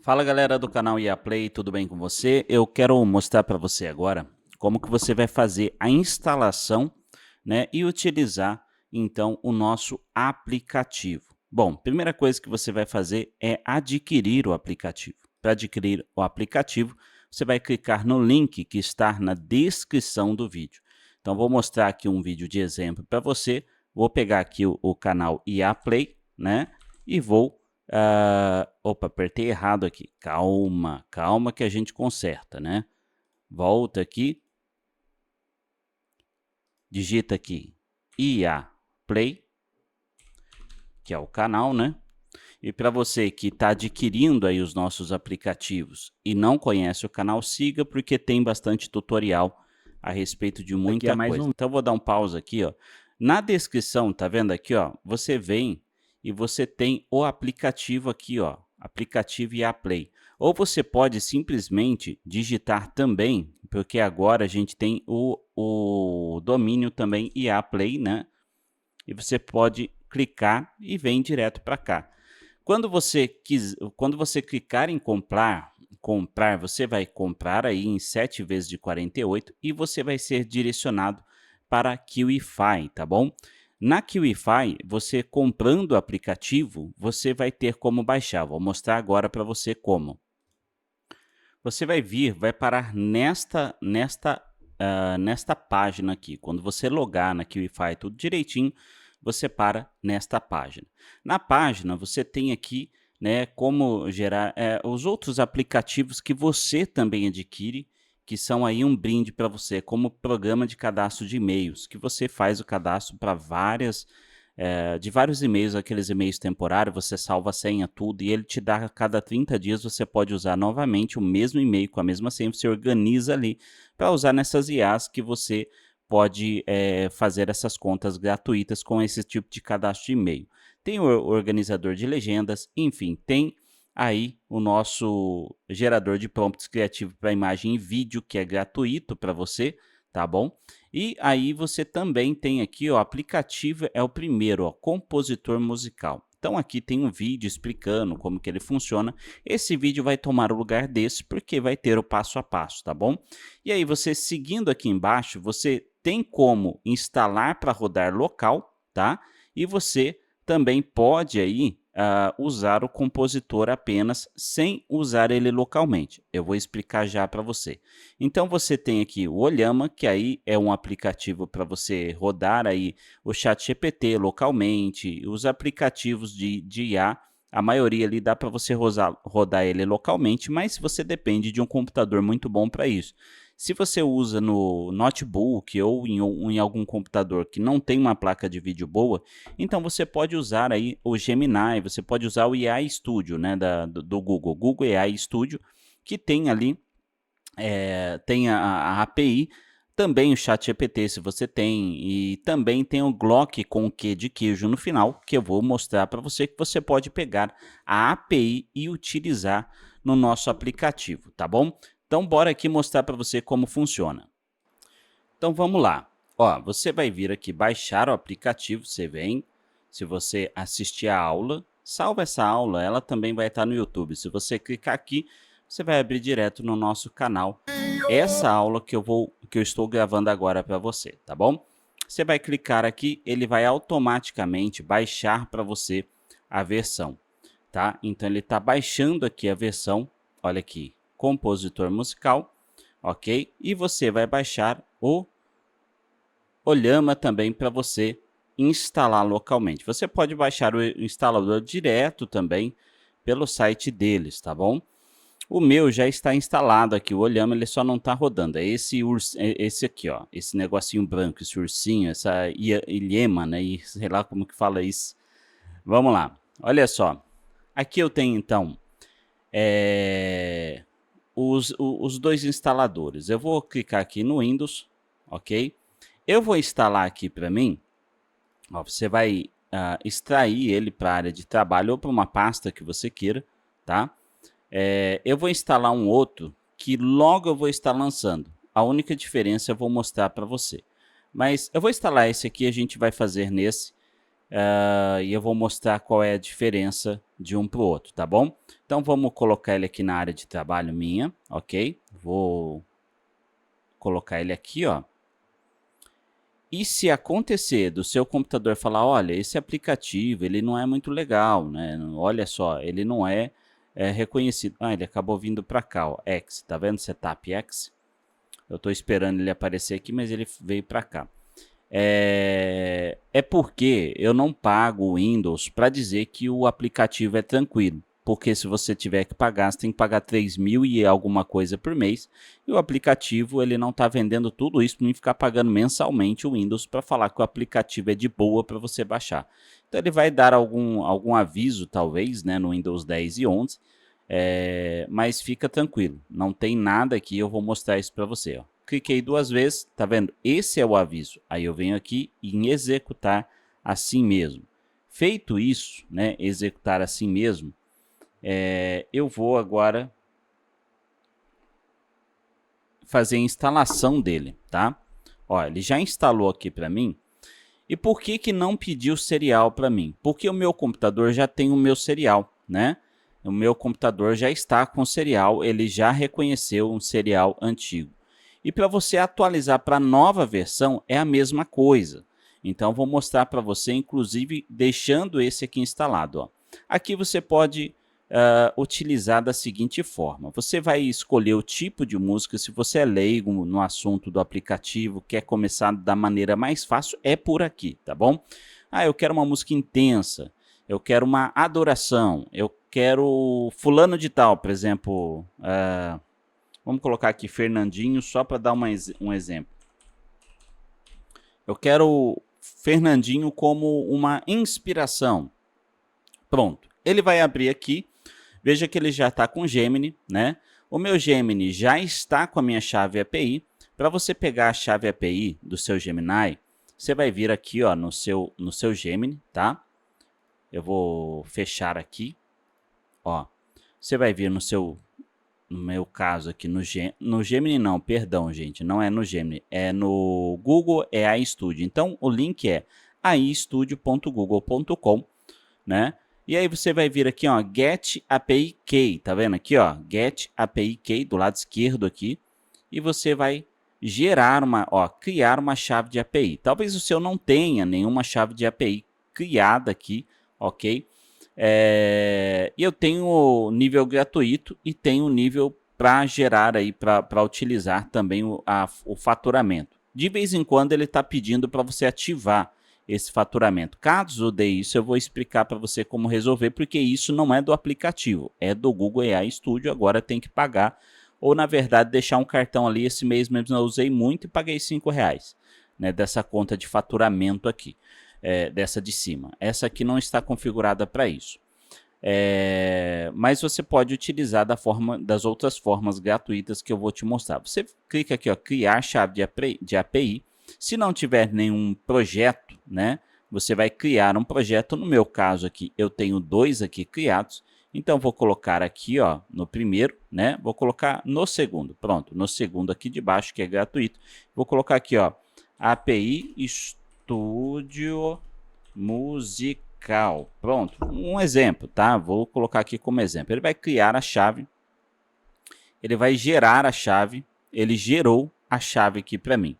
Fala galera do canal IA Play, tudo bem com você? Eu quero mostrar para você agora como que você vai fazer a instalação, né, e utilizar então o nosso aplicativo. Bom, primeira coisa que você vai fazer é adquirir o aplicativo. Para adquirir o aplicativo, você vai clicar no link que está na descrição do vídeo. Então vou mostrar aqui um vídeo de exemplo para você. Vou pegar aqui o canal IA Play, né, e vou opa, apertei errado aqui. Calma, calma que a gente conserta, né? Volta aqui, digita aqui IA Play, que é o canal, né? E para você que está adquirindo aí os nossos aplicativos e não conhece o canal, siga porque tem bastante tutorial a respeito de muita coisa. Então vou dar um pause aqui, ó. Na descrição, tá vendo aqui, ó? Você vem e você tem o aplicativo aqui, ó, aplicativo IA Play. Ou você pode simplesmente digitar também, porque agora a gente tem o domínio também IA Play, né? E você pode clicar e vem direto para cá. Quando você clicar em comprar, você vai comprar aí em 7 vezes de 48 e você vai ser direcionado para a QIFI, tá bom? Na QIFI, você comprando o aplicativo, você vai ter como baixar. Vou mostrar agora para você como. Você vai parar nesta página aqui. Quando você logar na QIFI tudo direitinho, você para nesta página. Na página, você tem aqui, né, como gerar os outros aplicativos que você também adquire, que são aí um brinde para você, como programa de cadastro de e-mails, que você faz o cadastro para de vários e-mails, aqueles e-mails temporários, você salva a senha, tudo, e ele te dá a cada 30 dias, você pode usar novamente o mesmo e-mail com a mesma senha, você organiza ali para usar nessas IAs que você pode fazer essas contas gratuitas com esse tipo de cadastro de e-mail. Tem o organizador de legendas, enfim, tem aí o nosso gerador de prompts criativo para imagem e vídeo, que é gratuito para você, tá bom? E aí você também tem aqui, ó, aplicativo é o primeiro, ó, compositor musical. Então aqui tem um vídeo explicando como que ele funciona. Esse vídeo vai tomar o lugar desse porque vai ter o passo a passo, tá bom? E aí você seguindo aqui embaixo, você tem como instalar para rodar local, tá? E você também pode aí usar o compositor apenas sem usar ele localmente. Eu vou explicar já para você. Então você tem aqui o Olhama, que aí é um aplicativo para você rodar aí o ChatGPT localmente, os aplicativos de IA, a maioria ali dá para você rodar ele localmente, mas você depende de um computador muito bom para isso. Se você usa no notebook ou em algum computador que não tem uma placa de vídeo boa, então você pode usar aí o Gemini, você pode usar o AI Studio, né, do Google, Google AI Studio, que tem ali tem a API, também o ChatGPT se você tem, e também tem o Grok com o Q de queijo no final, que eu vou mostrar para você que você pode pegar a API e utilizar no nosso aplicativo, tá bom? Então bora aqui mostrar para você como funciona. Então vamos lá. Ó, você vai vir aqui baixar o aplicativo, você vem, se você assistir a aula, salva essa aula, ela também vai estar no YouTube. Se você clicar aqui, você vai abrir direto no nosso canal essa aula que eu estou gravando agora para você, tá bom? Você vai clicar aqui, ele vai automaticamente baixar para você a versão, tá? Então ele está baixando aqui a versão, olha aqui, compositor musical, ok? E você vai baixar o Olhama também para você instalar localmente. Você pode baixar o instalador direto também pelo site deles, tá bom? O meu já está instalado aqui, o Olhama, ele só não está rodando. É esse aqui, ó, esse negocinho branco, esse ursinho, essa ilhema, né? E sei lá como que fala isso. Vamos lá, olha só. Aqui eu tenho então os dois instaladores. Eu vou clicar aqui no Windows, ok? Eu vou instalar aqui para mim. Ó, você vai extrair ele para a área de trabalho ou para uma pasta que você queira, tá? Eu vou instalar um outro que logo eu vou estar lançando. A única diferença eu vou mostrar para você. Mas eu vou instalar esse aqui, a gente vai fazer nesse, e eu vou mostrar qual é a diferença de um para o outro, tá bom? Então vamos colocar ele aqui na área de trabalho minha, ok? Vou colocar ele aqui, ó. E se acontecer do seu computador falar, olha, esse aplicativo ele não é muito legal, né? Olha só, ele não é reconhecido. Ah, ele acabou vindo para cá, ó, X, tá vendo? Setup X. Eu estou esperando ele aparecer aqui, mas ele veio para cá. É porque eu não pago o Windows para dizer que o aplicativo é tranquilo. Porque se você tiver que pagar, você tem que pagar 3.000 e alguma coisa por mês. E o aplicativo ele não está vendendo tudo isso para mim ficar pagando mensalmente o Windows para falar que o aplicativo é de boa para você baixar. Então ele vai dar algum aviso, talvez, né, no Windows 10 e 11. Mas fica tranquilo, não tem nada aqui, eu vou mostrar isso para você. Ó. Cliquei 2 vezes, tá vendo? Esse é o aviso. Aí eu venho aqui em executar assim mesmo. Feito isso, né, executar assim mesmo, eu vou agora fazer a instalação dele, tá? Ó, ele já instalou aqui para mim. E por que que não pediu serial para mim? Porque o meu computador já tem o meu serial, né? O meu computador já está com serial, ele já reconheceu um serial antigo. E para você atualizar para a nova versão é a mesma coisa. Então vou mostrar para você, inclusive deixando esse aqui instalado. Ó. Aqui você pode utilizar da seguinte forma. Você vai escolher o tipo de música, se você é leigo no assunto do aplicativo, quer começar da maneira mais fácil, é por aqui, tá bom? Ah, eu quero uma música intensa, eu quero uma adoração, eu quero fulano de tal, por exemplo, vamos colocar aqui Fernandinho só para dar um exemplo. Eu quero Fernandinho como uma inspiração. Pronto, ele vai abrir aqui. Veja que ele já está com Gemini, né? O meu Gemini já está com a minha chave API. Para você pegar a chave API do seu Gemini, você vai vir aqui ó, no seu Gemini, tá? Eu vou fechar aqui. Ó, você vai vir no meu caso aqui no Gemini não, perdão gente, não é no Gemini, é no Google AI Studio. Então o link é aistudio.google.com, né? E aí você vai vir aqui, ó, Get API Key, tá vendo aqui, ó, Get API Key do lado esquerdo aqui, e você vai criar uma chave de API. Talvez o seu não tenha nenhuma chave de API criada aqui, ok? E eu tenho o nível gratuito e tenho o nível para gerar aí, para utilizar também o faturamento. De vez em quando ele está pedindo para você ativar esse faturamento. Caso dê isso, eu vou explicar para você como resolver, porque isso não é do aplicativo, é do Google AI Studio, agora tem que pagar, ou na verdade deixar um cartão ali, esse mês mesmo eu usei muito e paguei R$5, né, dessa conta de faturamento aqui, dessa de cima. Essa aqui não está configurada para isso. Mas você pode utilizar das outras formas gratuitas que eu vou te mostrar. Você clica aqui, ó, criar chave de API. Se não tiver nenhum projeto, né, você vai criar um projeto. No meu caso aqui, eu tenho 2 aqui criados. Então, vou colocar aqui, ó, no primeiro, né, vou colocar no segundo. Pronto, no segundo aqui de baixo, que é gratuito. Vou colocar aqui, ó, API Studio Musical. Pronto, um exemplo, tá? Vou colocar aqui como exemplo. Ele vai criar a chave, ele vai gerar a chave, ele gerou a chave aqui para mim.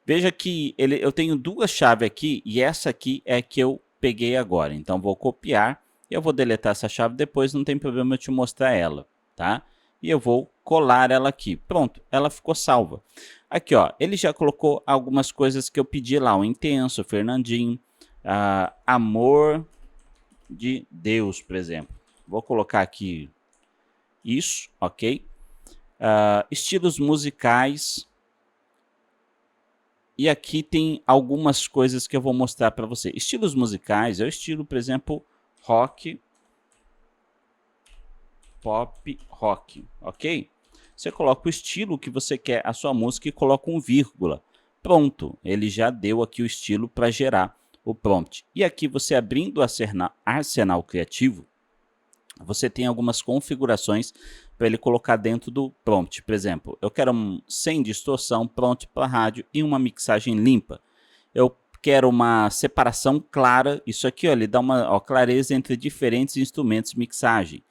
Veja que eu tenho 2 chaves aqui e essa aqui é a que eu peguei agora. Então vou copiar, eu vou deletar essa chave depois, não tem problema eu te mostrar ela, tá? E eu vou colar ela aqui. Pronto, ela ficou salva. Aqui, ó, ele já colocou algumas coisas que eu pedi lá, o Intenso, Fernandinho, Amor de Deus, por exemplo. Vou colocar aqui isso, ok? Estilos musicais. E aqui tem algumas coisas que eu vou mostrar para você. Estilos musicais é o estilo, por exemplo, rock, pop, rock, ok? Você coloca o estilo que você quer a sua música e coloca um vírgula. Pronto, ele já deu aqui o estilo para gerar o prompt. E aqui você abrindo o arsenal criativo, você tem algumas configurações para ele colocar dentro do prompt. Por exemplo, eu quero sem distorção, prompt para rádio e uma mixagem limpa. Eu quero uma separação clara. Isso aqui, ó, ele dá uma clareza entre diferentes instrumentos de mixagem.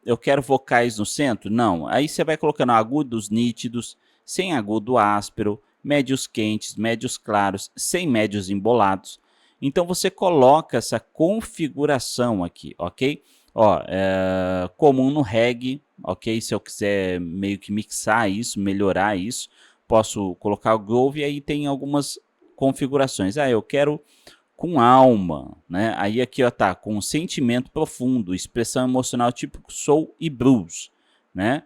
Eu quero vocais no centro? Não. Aí você vai colocando agudos nítidos, sem agudo áspero, médios quentes, médios claros, sem médios embolados. Então você coloca essa configuração aqui, ok? Ó, comum no reggae, ok? Se eu quiser meio que mixar isso, melhorar isso, posso colocar o groove e aí tem algumas configurações. Eu quero com alma, né? Aí aqui, ó, tá com sentimento profundo, expressão emocional típico soul e blues, né?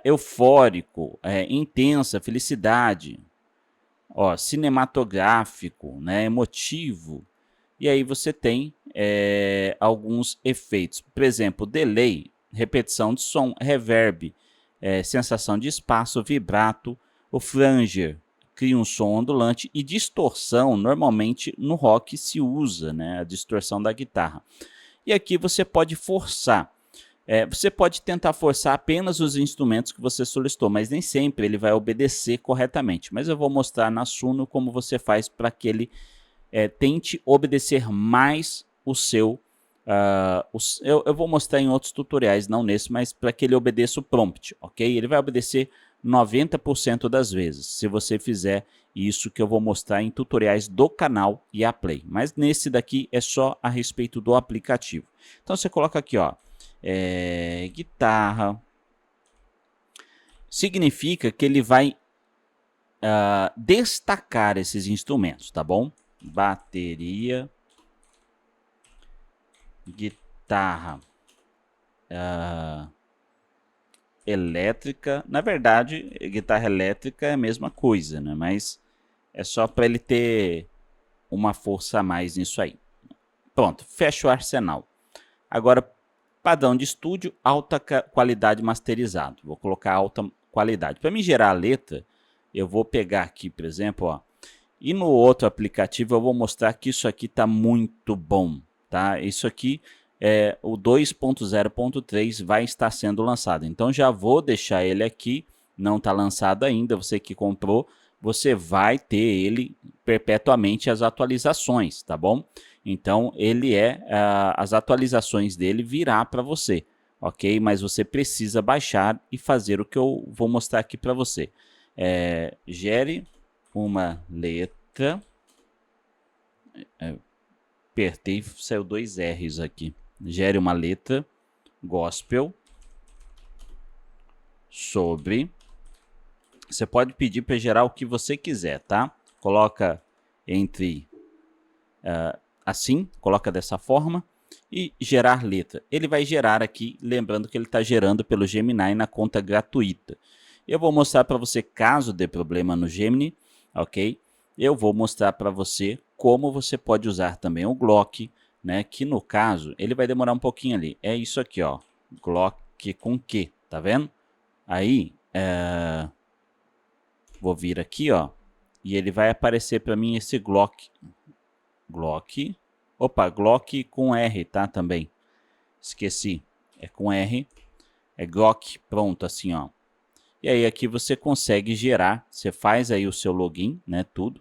Eufórico, intensa, felicidade, ó, cinematográfico, né? Emotivo. E aí você tem alguns efeitos, por exemplo, delay, repetição de som, reverb, sensação de espaço, vibrato, o flanger cria um som ondulante e distorção, normalmente no rock se usa, né, a distorção da guitarra. E aqui você pode forçar. Você pode tentar forçar apenas os instrumentos que você solicitou, mas nem sempre ele vai obedecer corretamente. Mas eu vou mostrar na Suno como você faz para que ele tente obedecer mais o seu... eu vou mostrar em outros tutoriais, não nesse, mas para que ele obedeça o prompt, ok? Ele vai obedecer 90% das vezes, se você fizer isso que eu vou mostrar em tutoriais do canal e a Play. Mas nesse daqui é só a respeito do aplicativo. Então você coloca aqui, ó, guitarra. Significa que ele vai destacar esses instrumentos, tá bom? Bateria, guitarra, elétrica. Na verdade, guitarra elétrica é a mesma coisa, né? Mas é só para ele ter uma força a mais nisso aí. Pronto, fecha o arsenal. Agora, padrão de estúdio, alta qualidade masterizado. Vou colocar alta qualidade. Para me gerar a letra, eu vou pegar aqui, por exemplo, ó, e no outro aplicativo eu vou mostrar que isso aqui está muito bom, tá? Isso aqui o 2.0.3 vai estar sendo lançado. Então já vou deixar ele aqui, não está lançado ainda, você que comprou, você vai ter ele perpetuamente as atualizações, tá bom? Então ele as atualizações dele virá para você, ok? Mas você precisa baixar e fazer o que eu vou mostrar aqui para você. Gere uma letra, apertei, saiu 2 R's aqui. Gere uma letra gospel sobre... Você pode pedir para gerar o que você quiser, tá? Coloca entre assim, coloca dessa forma e gerar letra. Ele vai gerar aqui, lembrando que ele está gerando pelo Gemini na conta gratuita. Eu vou mostrar para você caso dê problema no Gemini, ok? Eu vou mostrar para você como você pode usar também o Glock, né? Que no caso, ele vai demorar um pouquinho ali. É isso aqui, ó. Glock com Q, tá vendo? Aí, vou vir aqui, ó. E ele vai aparecer para mim esse Glock. Opa, Glock com R, tá? Também. Esqueci. É com R. É Glock, pronto, assim, ó. E aí aqui você consegue gerar. Você faz aí o seu login, né? Tudo.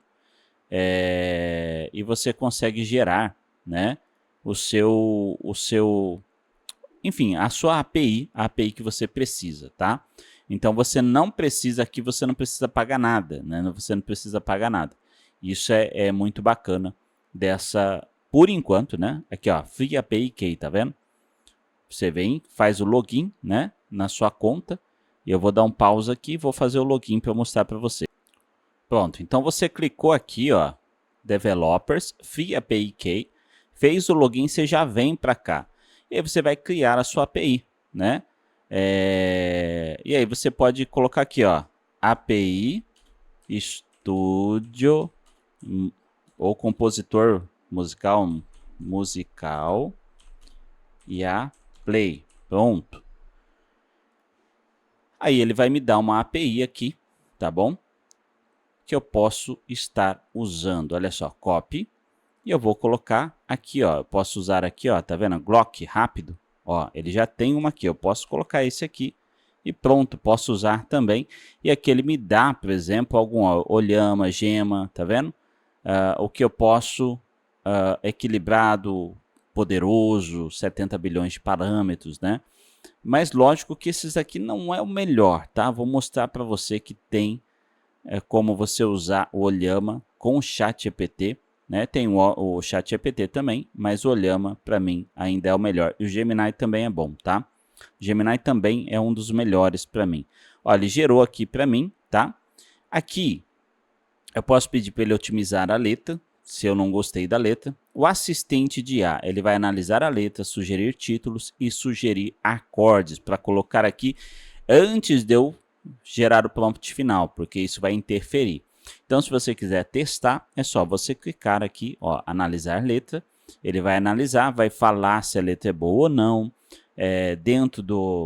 E você consegue gerar, né? Enfim, a sua API, a API que você precisa, tá? Então você não precisa aqui, você não precisa pagar nada, né? Você não precisa pagar nada. Isso é muito bacana dessa, por enquanto, né? Aqui, ó, Free API Key, tá vendo? Você vem, faz o login, né? Na sua conta. E eu vou dar um pause aqui e vou fazer o login para eu mostrar para você. Pronto, então você clicou aqui, ó, Developers, Free API Key, fez o login, você já vem para cá. E aí você vai criar a sua API, né? E aí você pode colocar aqui, ó, API Studio ou compositor musical e a Play. Pronto. Aí ele vai me dar uma API aqui, tá bom? Que eu posso estar usando. Olha só, copy. E eu vou colocar aqui, ó. Eu posso usar aqui, ó. Tá vendo? Glock rápido. Ó, ele já tem uma aqui. Eu posso colocar esse aqui. E pronto, posso usar também. E aqui ele me dá, por exemplo, algum ó, olhama, gema, tá vendo? o que eu posso, equilibrado, poderoso, 70 bilhões de parâmetros, né? Mas lógico que esses aqui não é o melhor, tá? Vou mostrar para você que tem como você usar o Olhama com o ChatGPT, né? Tem o ChatGPT também, mas o Olhama para mim ainda é o melhor. E o Gemini também é bom, tá? O Gemini também é um dos melhores para mim. Olha, ele gerou aqui para mim, tá? Aqui eu posso pedir para ele otimizar a letra, se eu não gostei da letra. O assistente de IA, ele vai analisar a letra, sugerir títulos e sugerir acordes para colocar aqui antes de eu gerar o prompt final, porque isso vai interferir. Então, se você quiser testar, é só você clicar aqui, ó, analisar letra. Ele vai analisar, vai falar se a letra é boa ou não, dentro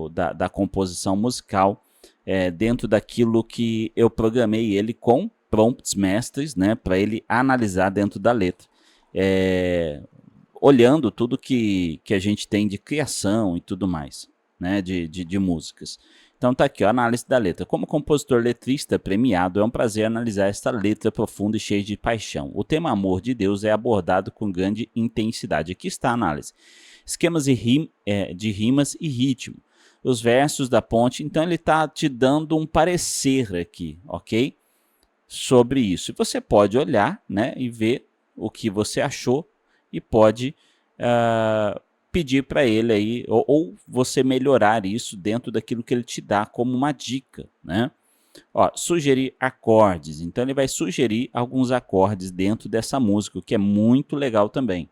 da composição musical, dentro daquilo que eu programei ele com prompts mestres, né, para ele analisar dentro da letra, olhando tudo que a gente tem de criação e tudo mais, né, de músicas. Então tá aqui, ó, análise da letra. Como compositor letrista premiado, é um prazer analisar esta letra profunda e cheia de paixão. O tema amor de Deus é abordado com grande intensidade. Aqui está a análise. Esquemas de rimas e ritmo. Os versos da ponte. Então ele está te dando um parecer aqui, ok? Sobre isso. E você pode olhar, né, e ver o que você achou e pode pedir para ele aí, ou você melhorar isso dentro daquilo que ele te dá como uma dica, né? Ó, sugerir acordes. Então ele vai sugerir alguns acordes dentro dessa música, o que é muito legal também.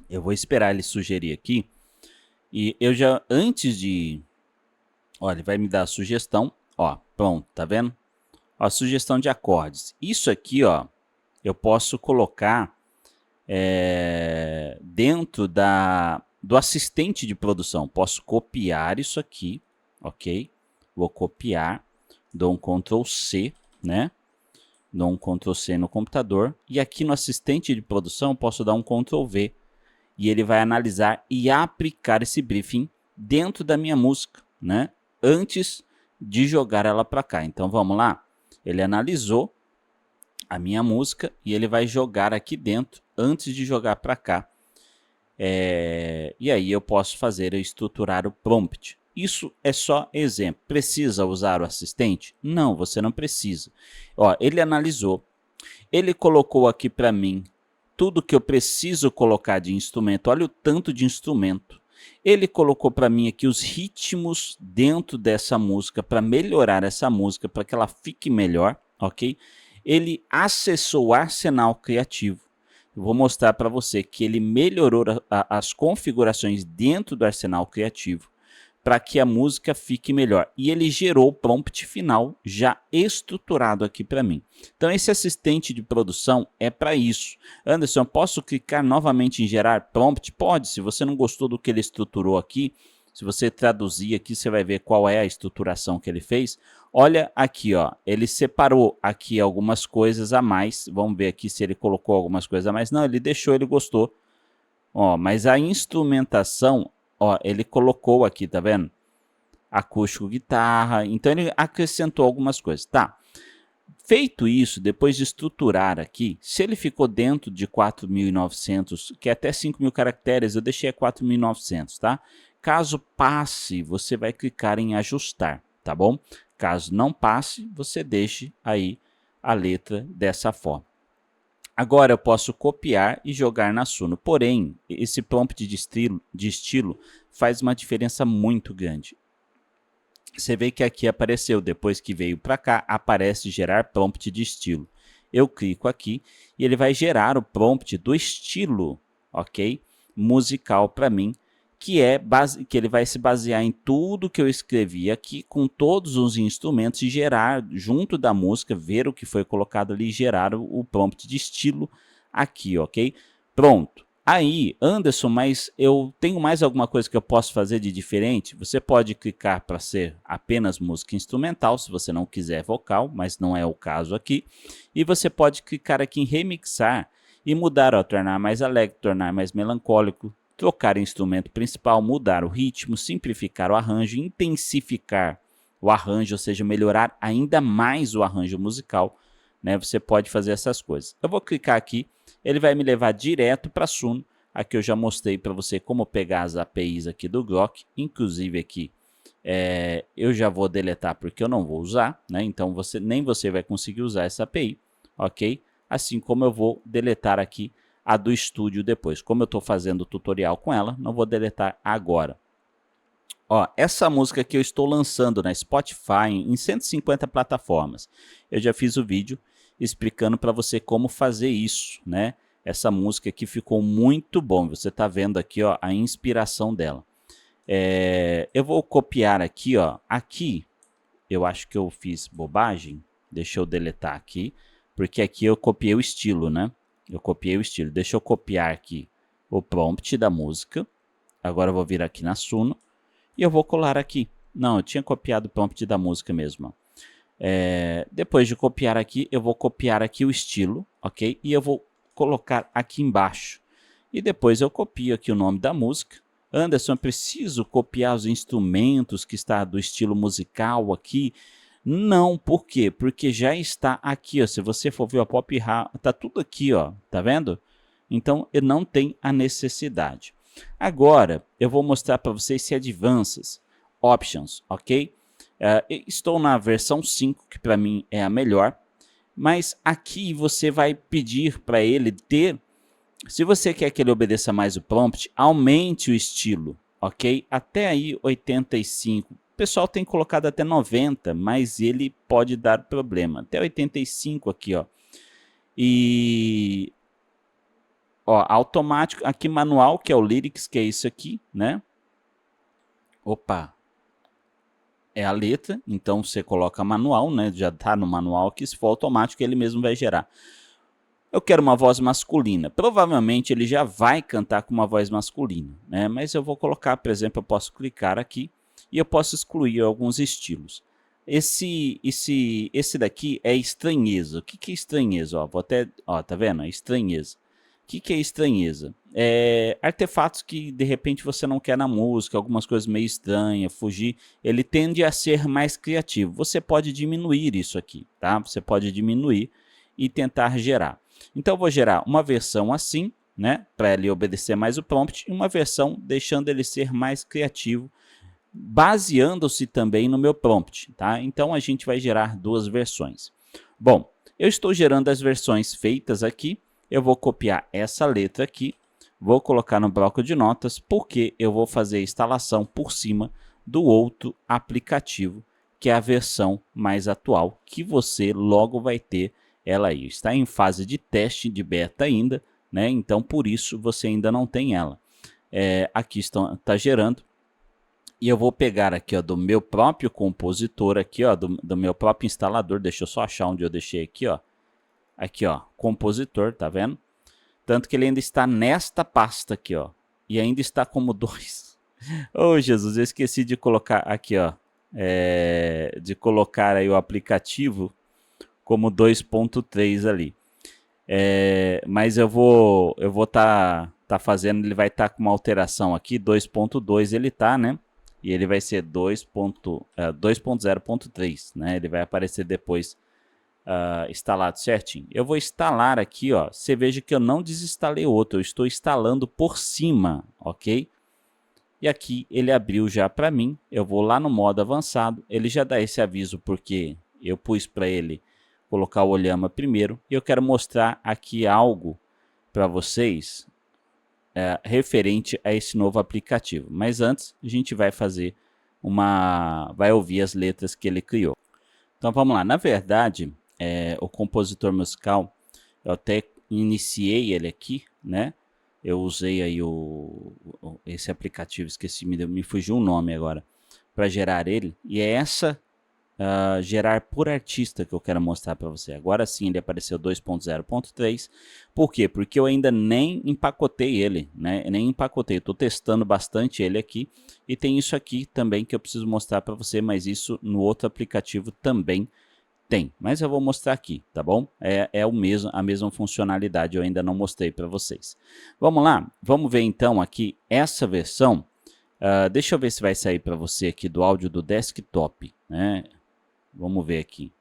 Eu vou esperar ele sugerir aqui. E eu já, antes de... Ó, ele vai me dar a sugestão. Ó, pronto, tá vendo? Ó, sugestão de acordes. Isso aqui, ó, eu posso colocar dentro do assistente de produção. Posso copiar isso aqui, ok? Vou copiar, dou um Ctrl C, né? Dou um Ctrl C no computador. E aqui no assistente de produção posso dar um Ctrl V. E ele vai analisar e aplicar esse briefing dentro da minha música, né? Antes de jogar ela para cá. Então vamos lá. Ele analisou a minha música e ele vai jogar aqui dentro antes de jogar para cá. E aí eu posso fazer eu estruturar o prompt. Isso é só exemplo. Precisa usar o assistente? Não, você não precisa. Ó, ele analisou. Ele colocou aqui para mim tudo que eu preciso colocar de instrumento. Olha o tanto de instrumento. Ele colocou para mim aqui os ritmos dentro dessa música para melhorar essa música, para que ela fique melhor, ok? Ele acessou o arsenal criativo. Eu vou mostrar para você que ele melhorou as configurações dentro do arsenal criativo para que a música fique melhor. E ele gerou o prompt final já estruturado aqui para mim. Então esse assistente de produção é para isso. Anderson, posso clicar novamente em gerar prompt? Pode, se você não gostou do que ele estruturou aqui, se você traduzir aqui, você vai ver qual é a estruturação que ele fez. Olha aqui, ó, ele separou aqui algumas coisas a mais. Vamos ver aqui se ele colocou algumas coisas a mais. Não, ele deixou, ele gostou. Ó, mas a instrumentação, ó, ele colocou aqui, tá vendo? Acústico, guitarra. Então ele acrescentou algumas coisas. Tá. Feito isso, depois de estruturar aqui, se ele ficou dentro de 4.900, que é até 5.000 caracteres, eu deixei a 4.900, tá? Caso passe, você vai clicar em ajustar, tá bom? Caso não passe, você deixe aí a letra dessa forma. Agora eu posso copiar e jogar na Suno. Porém, esse prompt de estilo faz uma diferença muito grande. Você vê que aqui apareceu, depois que veio para cá, aparece gerar prompt de estilo. Eu clico aqui e ele vai gerar o prompt do estilo, ok? Musical para mim, que ele vai se basear em tudo que eu escrevi aqui, com todos os instrumentos e gerar, junto da música, ver o que foi colocado ali e gerar o prompt de estilo aqui, ok? Pronto. Aí, Anderson, mas eu tenho mais alguma coisa que eu posso fazer de diferente? Você pode clicar para ser apenas música instrumental, se você não quiser vocal, mas não é o caso aqui. E você pode clicar aqui em remixar e mudar, ó, tornar mais alegre, tornar mais melancólico, trocar o instrumento principal, mudar o ritmo, simplificar o arranjo, intensificar o arranjo, ou seja, melhorar ainda mais o arranjo musical, né? Você pode fazer essas coisas. Eu vou clicar aqui, ele vai me levar direto para a Suno. Aqui eu já mostrei para você como pegar as APIs aqui do Grok, inclusive aqui eu já vou deletar porque eu não vou usar, né? Então nem você vai conseguir usar essa API, ok? Assim como eu vou deletar aqui a do estúdio depois. Como eu estou fazendo o tutorial com ela, não vou deletar agora. Ó, essa música que eu estou lançando na Spotify em 150 plataformas. Eu já fiz o vídeo explicando para você como fazer isso, né? Essa música aqui ficou muito bom. Você está vendo aqui, ó, a inspiração dela. Eu vou copiar aqui, ó. Aqui eu acho que eu fiz bobagem. Deixa eu deletar aqui, porque aqui eu copiei o estilo, né? Eu copiei o estilo. Deixa eu copiar aqui o prompt da música. Agora eu vou vir aqui na Suno e eu vou colar aqui. Não, eu tinha copiado o prompt da música mesmo. Depois de copiar aqui, eu vou copiar aqui o estilo, ok? E eu vou colocar aqui embaixo. E depois eu copio aqui o nome da música. Anderson, eu preciso copiar os instrumentos que está do estilo musical aqui? Não, por quê? Porque já está aqui, ó. Se você for ver a Pop Rap, tá tudo aqui, ó. Tá vendo? Então, eu não tenho a necessidade. Agora, eu vou mostrar para vocês esse Advanced Options, ok? Estou na versão 5, que para mim é a melhor. Mas aqui você vai pedir para ele ter... Se você quer que ele obedeça mais o prompt, aumente o estilo, ok? Até aí 85. O pessoal tem colocado até 90, mas ele pode dar problema. Até 85 aqui, ó. E... ó, automático, aqui manual, que é o Lyrics, que é isso aqui, né? Opa! É a letra, então você coloca manual, né? Já tá no manual aqui, se for automático ele mesmo vai gerar. Eu quero uma voz masculina. Provavelmente ele já vai cantar com uma voz masculina, né? Mas eu vou colocar, por exemplo, eu posso clicar aqui e eu posso excluir alguns estilos. Esse daqui é estranheza. O que é estranheza? Ó, vou até, ó, tá vendo? É estranheza. O que é estranheza? Artefatos que de repente você não quer na música, algumas coisas meio estranhas, fugir. Ele tende a ser mais criativo. Você pode diminuir isso aqui, tá? Você pode diminuir e tentar gerar. Então eu vou gerar uma versão assim, né, para ele obedecer mais o prompt, e uma versão deixando ele ser mais criativo, baseando-se também no meu prompt, tá? Então a gente vai gerar duas versões. Bom, eu estou gerando as versões feitas aqui, eu vou copiar essa letra aqui, vou colocar no bloco de notas, porque eu vou fazer a instalação por cima do outro aplicativo, que é a versão mais atual, que você logo vai ter ela aí. Está em fase de teste, de beta ainda, né? Então por isso você ainda não tem ela. Aqui está gerando. E eu vou pegar aqui, ó, do meu próprio compositor aqui, ó, do meu próprio instalador. Deixa eu só achar onde eu deixei aqui, ó. Aqui, ó, compositor, tá vendo? Tanto que ele ainda está nesta pasta aqui, ó. E ainda está como 2. Oh, Jesus, eu esqueci de colocar aqui, ó. De colocar aí o aplicativo como 2.3 ali. Mas eu vou tá fazendo, ele vai estar com uma alteração aqui, 2.2 ele tá, né? E ele vai ser 2.0.3, né? Ele vai aparecer depois instalado certinho. Eu vou instalar aqui, ó. Você veja que eu não desinstalei outro, eu estou instalando por cima, ok? E aqui ele abriu já para mim. Eu vou lá no modo avançado, ele já dá esse aviso porque eu pus para ele colocar o Olhama primeiro, e eu quero mostrar aqui algo para vocês referente a esse novo aplicativo. Mas antes a gente vai fazer vai ouvir as letras que ele criou. Então vamos lá. Na verdade, o compositor musical, eu até iniciei ele aqui, né? Eu usei aí esse aplicativo, esqueci, me fugiu o nome agora, para gerar ele, e é essa gerar por artista que eu quero mostrar para você. Agora sim ele apareceu 2.0.3. Por quê? Porque eu ainda nem empacotei ele, né? Nem empacotei, estou testando bastante ele aqui. E tem isso aqui também que eu preciso mostrar para você, mas isso no outro aplicativo também tem. Mas eu vou mostrar aqui, tá bom? A mesma funcionalidade, eu ainda não mostrei para vocês. Vamos lá? Vamos ver então aqui essa versão. Deixa eu ver se vai sair para você aqui do áudio do desktop, né? Vamos ver aqui.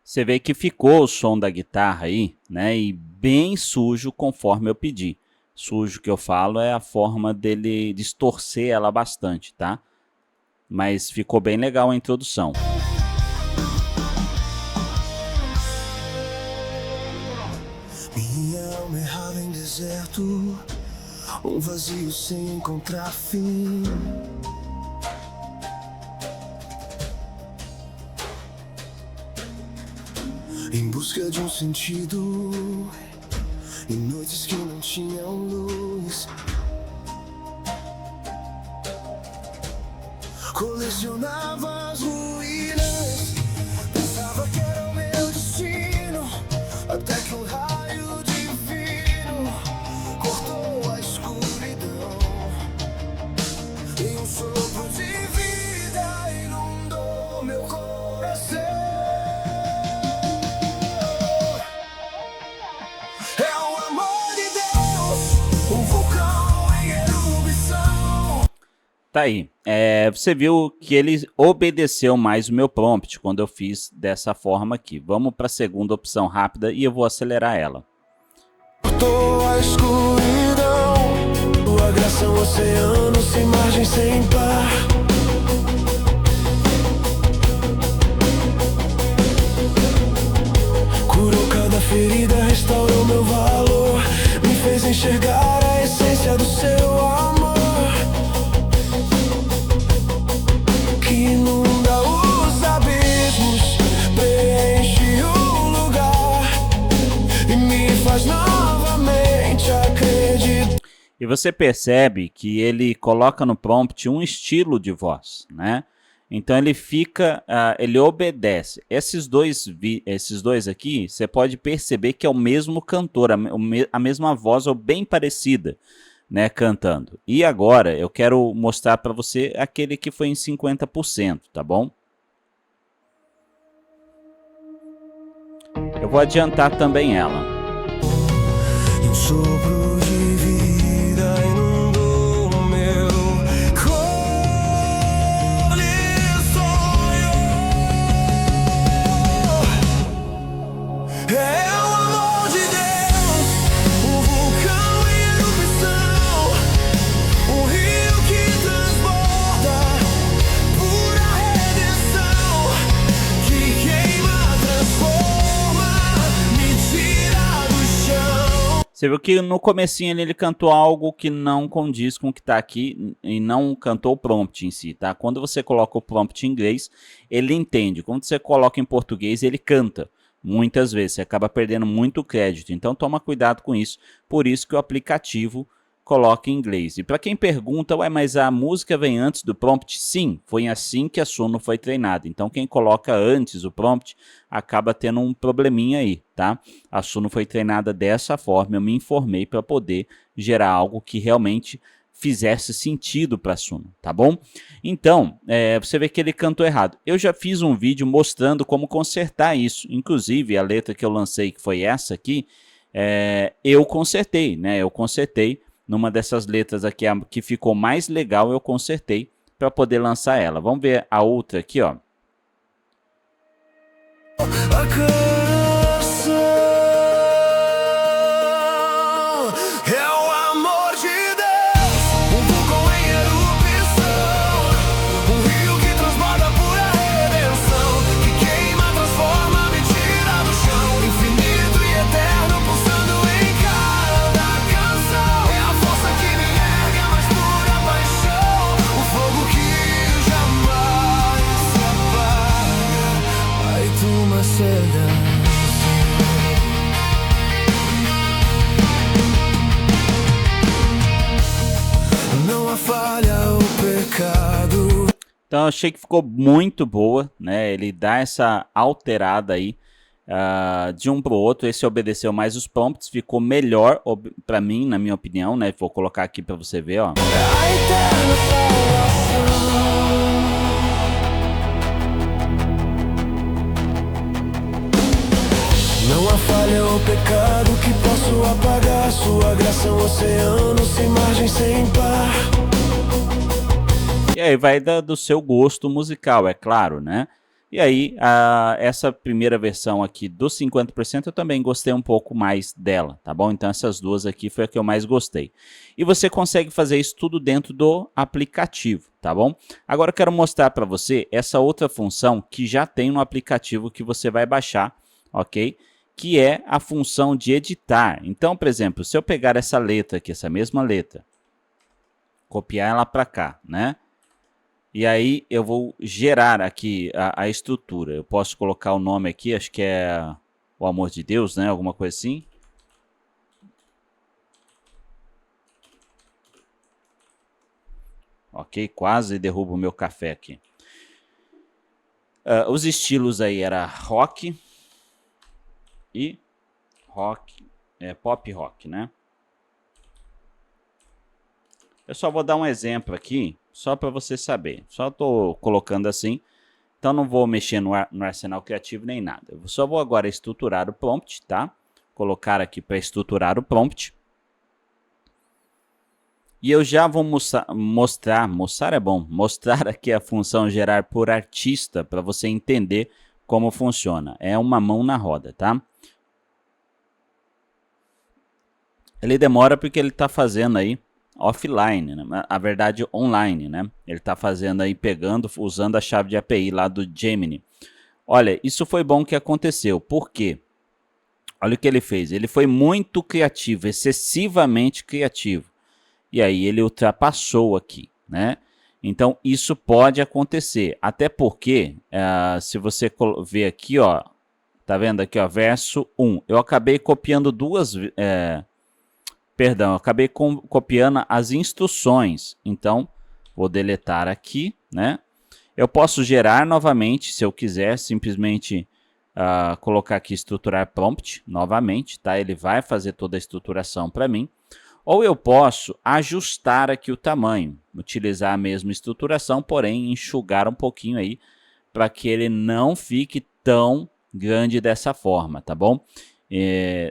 Você vê que ficou o som da guitarra aí, né? E bem sujo conforme eu pedi. Sujo que eu falo é a forma dele distorcer ela bastante, tá? Mas ficou bem legal a introdução. Minha alma errada em deserto, um vazio sem encontrar fim. Em busca de um sentido, em noites que não tinham luz. Colecionava as ruínas, pensava que era o meu destino, até que um raio divino cortou a escuridão. E um sopro de vida inundou meu coração. É o amor de Deus, um vulcão em erupção. Tá aí. Você viu que ele obedeceu mais o meu prompt quando eu fiz dessa forma aqui. Vamos para a segunda opção rápida e eu vou acelerar ela. Cortou a escuridão, tua graça é um oceano sem margem, sem par. Curou cada ferida, restaurou meu valor, me fez enxergar a essência do seu amor, que inunda os abismos, preenche o lugar e me faz novamente acreditar. E você percebe que ele coloca no prompt um estilo de voz, né? Então ele fica, ele obedece. Esses dois aqui, você pode perceber que é o mesmo cantor, a mesma voz ou bem parecida, né, cantando. E agora eu quero mostrar para você aquele que foi em 50%, tá bom? Eu vou adiantar também ela. E um sopro de vida inundou o meu sonho. É o amor de Deus, um vulcão em erupção, um rio que transborda, pura redenção, que queima, transforma, me tira do chão. Você viu que no comecinho ele cantou algo que não condiz com o que está aqui e não cantou o prompt em si, tá? Quando você coloca o prompt em inglês, ele entende. Quando você coloca em português, ele canta. Muitas vezes, você acaba perdendo muito crédito. Então toma cuidado com isso. Por isso que o aplicativo coloca em inglês. E para quem pergunta, ué, mas a música vem antes do prompt? Sim, foi assim que a Suno foi treinada. Então quem coloca antes o prompt acaba tendo um probleminha aí, tá? A Suno foi treinada dessa forma, eu me informei para poder gerar algo que realmente fizesse sentido para a Suno, tá bom? Então, você vê que ele cantou errado. Eu já fiz um vídeo mostrando como consertar isso. Inclusive, a letra que eu lancei, que foi essa aqui, eu consertei, né? Eu consertei numa dessas letras aqui, a que ficou mais legal, eu consertei para poder lançar ela. Vamos ver a outra aqui, ó. A canção é o amor de Deus, um vulcão em erupção, um rio que transborda pura redenção, que queima, transforma, me tira do chão, infinito e eterno pulsando em cada canção. É a força que me ergue, a mais pura paixão, o fogo que jamais se apaga. Ai, tu me cedas. eu achei que ficou muito boa, né? Ele dá essa alterada aí de um para o outro. Esse obedeceu mais os prompts, ficou melhor para mim, na minha opinião, né? Vou colocar aqui para você ver, ó. A eterna salvação. Não há falha ou pecado que possa apagar. Sua graça é um oceano sem margem, sem par. E aí vai do seu gosto musical, é claro, né? E aí, essa primeira versão aqui do 50% eu também gostei um pouco mais dela, tá bom? Então essas duas aqui foi a que eu mais gostei. E você consegue fazer isso tudo dentro do aplicativo, tá bom? Agora eu quero mostrar para você essa outra função que já tem no aplicativo que você vai baixar, ok? Que é a função de editar. Então, por exemplo, se eu pegar essa letra aqui, essa mesma letra, copiar ela para cá, né? E aí eu vou gerar aqui a estrutura. Eu posso colocar o nome aqui, acho que é o amor de Deus, né? Alguma coisa assim. Ok, quase derrubo o meu café aqui. Os estilos aí era rock e pop rock, né? Eu só vou dar um exemplo aqui, só para você saber. Só estou colocando assim, então não vou mexer no arsenal criativo nem nada. Eu só vou agora estruturar o prompt, tá? Colocar aqui para estruturar o prompt. E eu já vou mostrar aqui a função gerar por artista para você entender como funciona. É uma mão na roda, tá? Ele demora porque ele está fazendo aí offline, né? Na verdade online, né? Ele está fazendo aí, usando a chave de API lá do Gemini. Olha, isso foi bom que aconteceu. Por quê? Olha o que ele fez. Ele foi muito criativo, excessivamente criativo. E aí ele ultrapassou aqui, né? Então isso pode acontecer. Até porque, se você ver aqui, ó, tá vendo aqui, ó, verso 1. Eu acabei copiando eu acabei copiando as instruções. Então, vou deletar aqui, né? Eu posso gerar novamente, se eu quiser, simplesmente colocar aqui estruturar prompt novamente, tá? Ele vai fazer toda a estruturação para mim. Ou eu posso ajustar aqui o tamanho, utilizar a mesma estruturação, porém enxugar um pouquinho aí, para que ele não fique tão grande dessa forma, tá bom?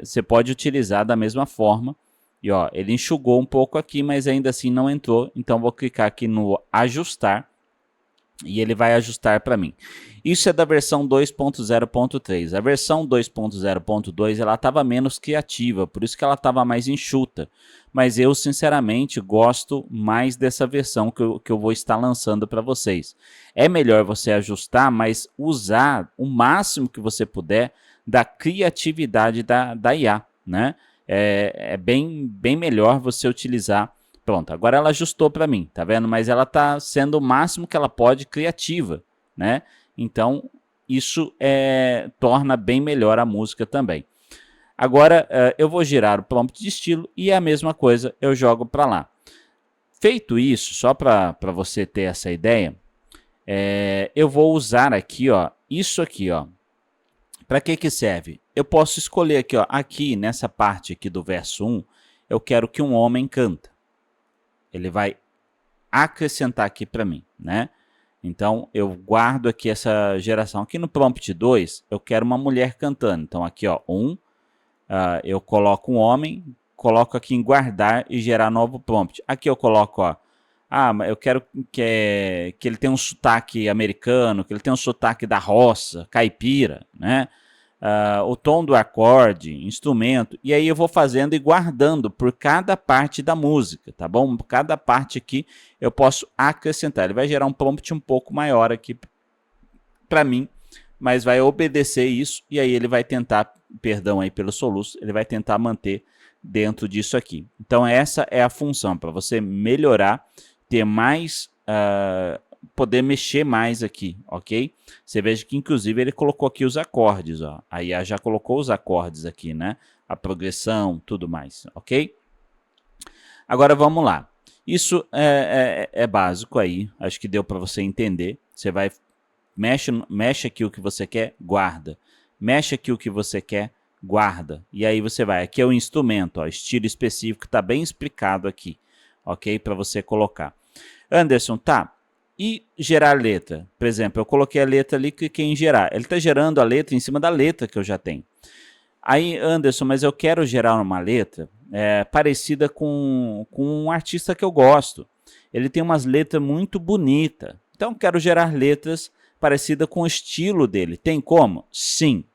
Você pode utilizar da mesma forma. E ó, ele enxugou um pouco aqui, mas ainda assim não entrou. Então vou clicar aqui no ajustar e ele vai ajustar para mim. Isso é da versão 2.0.3. A versão 2.0.2 ela estava menos criativa, por isso que ela estava mais enxuta. Mas eu sinceramente gosto mais dessa versão que eu vou estar lançando para vocês. É melhor você ajustar, mas usar o máximo que você puder da criatividade da IA, né? É bem melhor você utilizar. Pronto, agora ela ajustou para mim, tá vendo? Mas ela está sendo o máximo que ela pode criativa, né? Então, isso torna bem melhor a música também. Agora, eu vou girar o prompt de estilo e a mesma coisa eu jogo para lá. Feito isso, só para você ter essa ideia, eu vou usar aqui, ó, isso aqui, ó. Para que serve? Eu posso escolher aqui, ó, aqui nessa parte aqui do verso 1, eu quero que um homem canta. Ele vai acrescentar aqui para mim, né? Então, eu guardo aqui essa geração. Aqui no prompt 2, eu quero uma mulher cantando. Então, aqui, ó, eu coloco um homem, coloco aqui em guardar e gerar novo prompt. Aqui eu coloco, ó, eu quero que ele tenha um sotaque americano, que ele tenha um sotaque da roça, caipira, né? O tom do acorde, instrumento, e aí eu vou fazendo e guardando por cada parte da música, tá bom? Cada parte aqui eu posso acrescentar. Ele vai gerar um prompt um pouco maior aqui para mim, mas vai obedecer isso e aí ele vai tentar, perdão aí pelo soluço, ele vai tentar manter dentro disso aqui. Então essa é a função, para você melhorar, ter mais, poder mexer mais aqui, ok? Você veja que inclusive ele colocou aqui os acordes, ó. A IA já colocou os acordes aqui, né? A progressão, tudo mais, ok? Agora vamos lá. Isso é básico aí, acho que deu para você entender. Você vai, mexe aqui o que você quer, guarda. Mexe aqui o que você quer, guarda. E aí você vai, aqui é o instrumento, ó, estilo específico, está bem explicado aqui, ok? Para você colocar. Anderson, tá. E gerar letra? Por exemplo, eu coloquei a letra ali, cliquei em gerar. Ele está gerando a letra em cima da letra que eu já tenho. Aí, Anderson, mas eu quero gerar uma letra parecida com um artista que eu gosto. Ele tem umas letras muito bonitas. Então, eu quero gerar letras parecidas com o estilo dele. Tem como? Sim.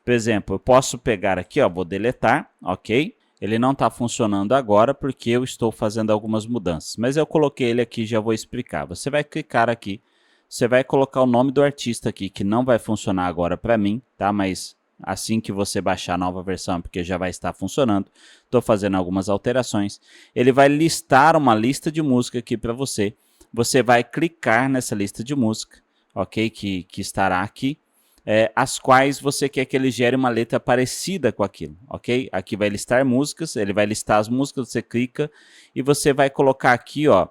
Por exemplo, eu posso pegar aqui, ó, vou deletar, ok? Ele não está funcionando agora porque eu estou fazendo algumas mudanças. Mas eu coloquei ele aqui e já vou explicar. Você vai clicar aqui, você vai colocar o nome do artista aqui, que não vai funcionar agora para mim, tá? Mas assim que você baixar a nova versão, porque já vai estar funcionando, estou fazendo algumas alterações. Ele vai listar uma lista de música aqui para você. Você vai clicar nessa lista de música, ok? Que estará aqui. As quais você quer que ele gere uma letra parecida com aquilo, ok? Aqui vai listar músicas, ele vai listar as músicas, você clica e você vai colocar aqui, ó,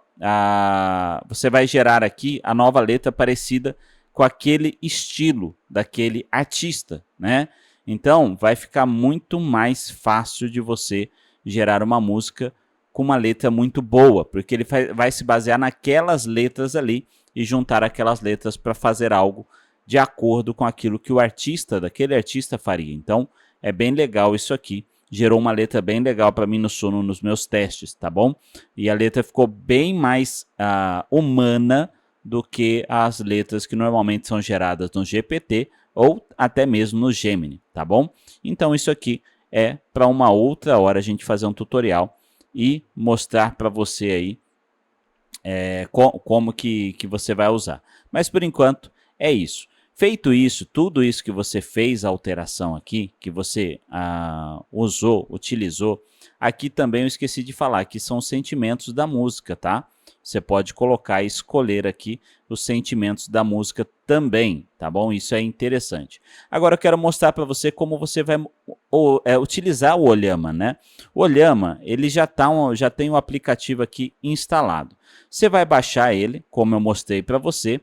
você vai gerar aqui a nova letra parecida com aquele estilo daquele artista, né? Então, vai ficar muito mais fácil de você gerar uma música com uma letra muito boa, porque ele vai se basear naquelas letras ali e juntar aquelas letras para fazer algo de acordo com aquilo que o artista, daquele artista faria. Então, é bem legal isso aqui. Gerou uma letra bem legal para mim no Suno, nos meus testes, tá bom? E a letra ficou bem mais humana do que as letras que normalmente são geradas no GPT ou até mesmo no Gemini, tá bom? Então, isso aqui é para uma outra hora a gente fazer um tutorial e mostrar para você aí como que você vai usar. Mas, por enquanto, é isso. Feito isso, tudo isso que você fez a alteração aqui, que você utilizou, aqui também eu esqueci de falar, que são os sentimentos da música, tá? Você pode colocar e escolher aqui os sentimentos da música também, tá bom? Isso é interessante. Agora eu quero mostrar para você como você vai utilizar o Olhama, né? O Olhama, ele já tem o aplicativo aqui instalado. Você vai baixar ele, como eu mostrei para você.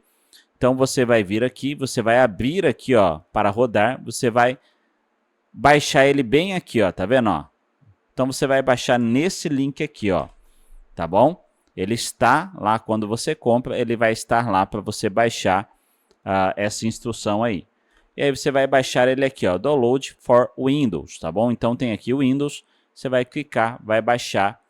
Então, você vai vir aqui, você vai abrir aqui, ó, para rodar, você vai baixar ele bem aqui, ó, tá vendo, ó? Então, você vai baixar nesse link aqui, ó, tá bom? Ele está lá, quando você compra, ele vai estar lá para você baixar essa instrução aí. E aí, você vai baixar ele aqui, ó, Download for Windows, tá bom? Então, tem aqui o Windows, você vai clicar, vai baixar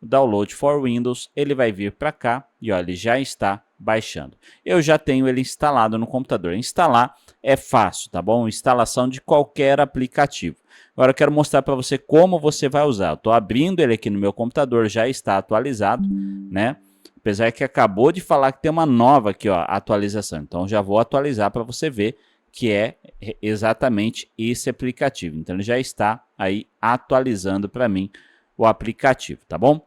o Download for Windows, ele vai vir para cá e, ó, ele já está baixando. Eu já tenho ele instalado no computador. Instalar é fácil, tá bom? Instalação de qualquer aplicativo. Agora eu quero mostrar para você como você vai usar. Eu estou abrindo ele aqui no meu computador, já está atualizado, né? Apesar que acabou de falar que tem uma nova aqui, ó, atualização. Então já vou atualizar para você ver que é exatamente esse aplicativo. Então ele já está aí atualizando para mim o aplicativo, tá bom?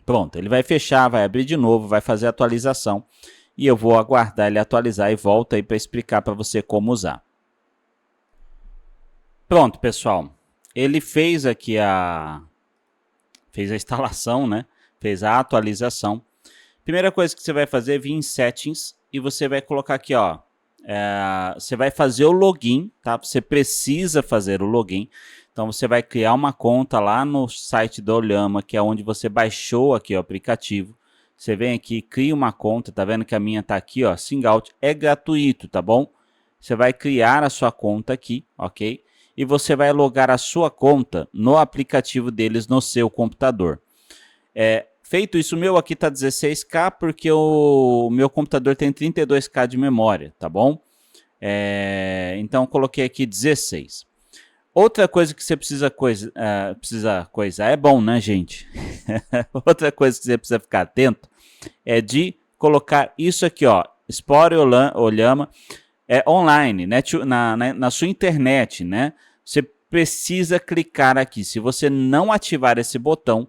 Pronto, ele vai fechar, vai abrir de novo, vai fazer a atualização e eu vou aguardar ele atualizar e volto aí para explicar para você como usar. Pronto, pessoal, ele fez aqui fez a instalação, né? Fez a atualização. Primeira coisa que você vai fazer é vir em Settings e você vai colocar aqui, ó, você vai fazer o login, tá? Você precisa fazer o login. Então, você vai criar uma conta lá no site do Olhama, que é onde você baixou aqui o aplicativo. Você vem aqui, cria uma conta, tá vendo que a minha tá aqui, ó, Singout, é gratuito, tá bom? Você vai criar a sua conta aqui, ok? E você vai logar a sua conta no aplicativo deles no seu computador. Feito isso, o meu aqui tá 16K, porque o meu computador tem 32K de memória, tá bom? Então, coloquei aqui 16. Outra coisa que você precisa coisar, é bom, né, gente? Outra coisa que você precisa ficar atento é de colocar isso aqui, ó, Explore Olhama online, né, na sua internet, né? Você precisa clicar aqui. Se você não ativar esse botão,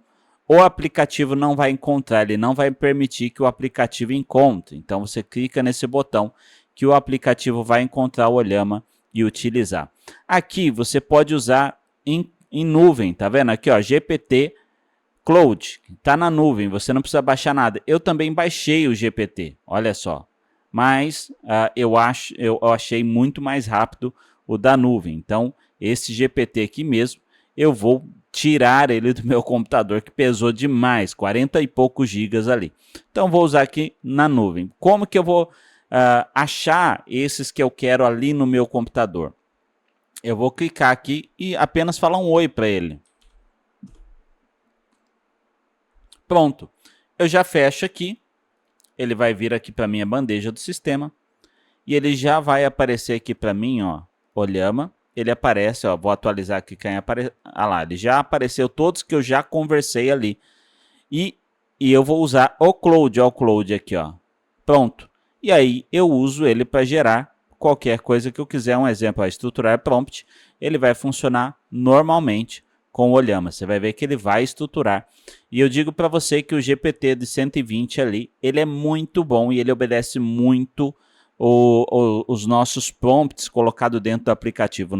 o aplicativo não vai encontrar, ele não vai permitir que o aplicativo encontre. Então, você clica nesse botão que o aplicativo vai encontrar o Olhama e utilizar. Aqui você pode usar em nuvem, tá vendo? Aqui, ó, GPT Cloud, está na nuvem, você não precisa baixar nada. Eu também baixei o GPT, olha só. Mas eu achei muito mais rápido o da nuvem. Então, esse GPT aqui mesmo, eu vou tirar ele do meu computador, que pesou demais, 40 e poucos gigas ali. Então, vou usar aqui na nuvem. Como que eu vou achar esses que eu quero ali no meu computador? Eu vou clicar aqui e apenas falar um oi para ele. Pronto. Eu já fecho aqui. Ele vai vir aqui para minha bandeja do sistema. E ele já vai aparecer aqui para mim, ó, Olhama. Ele aparece, ó, vou atualizar aqui quem aparece. Ah lá, ele já apareceu todos que eu já conversei ali. E eu vou usar o Cloud, ó, o Cloud aqui, ó. Pronto. E aí eu uso ele para gerar qualquer coisa que eu quiser. Um exemplo, ó, estruturar prompt. Ele vai funcionar normalmente com o Olhama. Você vai ver que ele vai estruturar. E eu digo para você que o GPT de 120 ali, ele é muito bom e ele obedece muito os nossos prompts colocados dentro do aplicativo.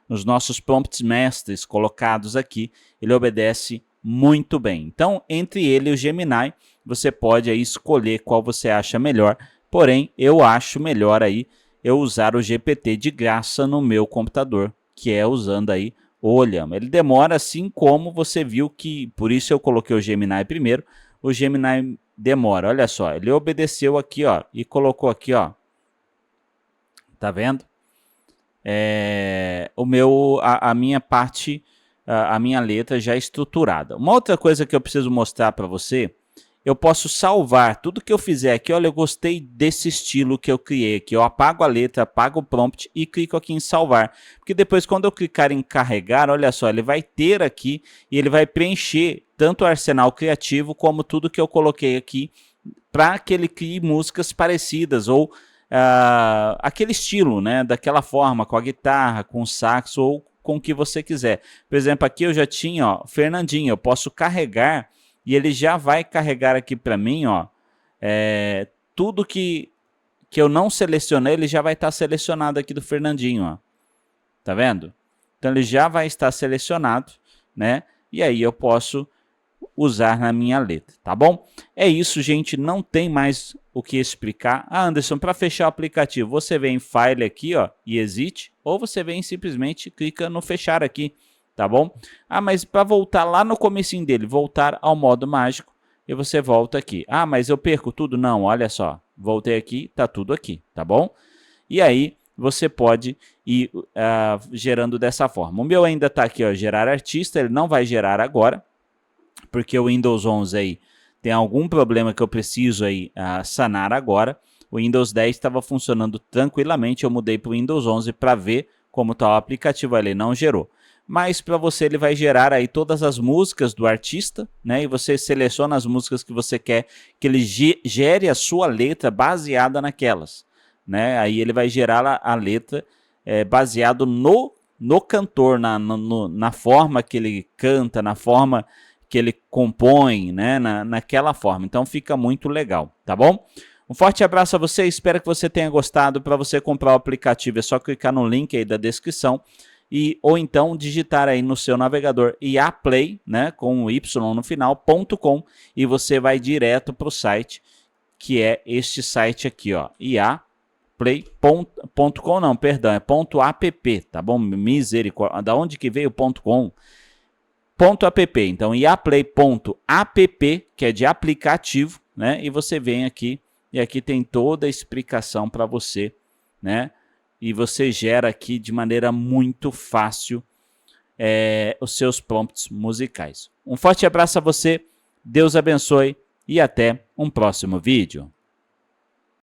Os nossos prompts mestres colocados aqui, ele obedece muito bem. Então, entre ele e o Gemini, você pode aí escolher qual você acha melhor. Porém, eu acho melhor aí eu usar o GPT de graça no meu computador, que é usando aí o Olhama. Ele demora, assim como você viu que, por isso eu coloquei o Gemini primeiro, o Gemini demora. Olha só, ele obedeceu aqui, ó, e colocou aqui, ó. Tá vendo? A minha parte, a minha letra já estruturada. Uma outra coisa que eu preciso mostrar para você, eu posso salvar tudo que eu fizer aqui. Olha, eu gostei desse estilo que eu criei aqui. Eu apago a letra, apago o prompt e clico aqui em salvar. Porque depois, quando eu clicar em carregar, olha só, ele vai ter aqui e ele vai preencher tanto o arsenal criativo como tudo que eu coloquei aqui para que ele crie músicas parecidas ou aquele estilo, né? Daquela forma, com a guitarra, com o sax ou com o que você quiser. Por exemplo, aqui eu já tinha, ó, Fernandinho. Eu posso carregar e ele já vai carregar aqui para mim, ó, tudo que eu não selecionei, ele já vai estar selecionado aqui do Fernandinho, ó. Tá vendo? Então ele já vai estar selecionado, né? E aí eu posso usar na minha letra, tá bom? É isso, gente, não tem mais o que explicar. Anderson, para fechar o aplicativo, você vem em File aqui, ó, e Exit, ou você vem simplesmente clica no fechar aqui, tá bom? Mas para voltar lá no comecinho dele, voltar ao modo mágico, e você volta aqui. Mas eu perco tudo? Não, olha só, voltei aqui, tá tudo aqui, tá bom? E aí você pode ir gerando dessa forma. O meu ainda tá aqui, ó, gerar artista, ele não vai gerar agora, porque o Windows 11 aí tem algum problema que eu preciso aí sanar agora. O Windows 10 estava funcionando tranquilamente, eu mudei para o Windows 11 para ver como está o aplicativo, ele não gerou. Mas para você ele vai gerar aí todas as músicas do artista, né? E você seleciona as músicas que você quer que ele gere a sua letra baseada naquelas, né? Aí ele vai gerar a letra baseado no cantor, na forma que ele canta, na forma que ele compõe, né, naquela forma. Então fica muito legal, tá bom? Um forte abraço a você, espero que você tenha gostado. Para você comprar o aplicativo é só clicar no link aí da descrição ou então digitar aí no seu navegador iaplay, né, com o Y no final, .com, e você vai direto para o site, que é este site aqui, ó, iaplay.com, não, perdão, é .app, tá bom? Misericórdia, da onde que veio o .com? .app, então iaplay.app, que é de aplicativo, né? E você vem aqui e aqui tem toda a explicação para você, né? E você gera aqui de maneira muito fácil os seus prompts musicais. Um forte abraço a você, Deus abençoe e até um próximo vídeo.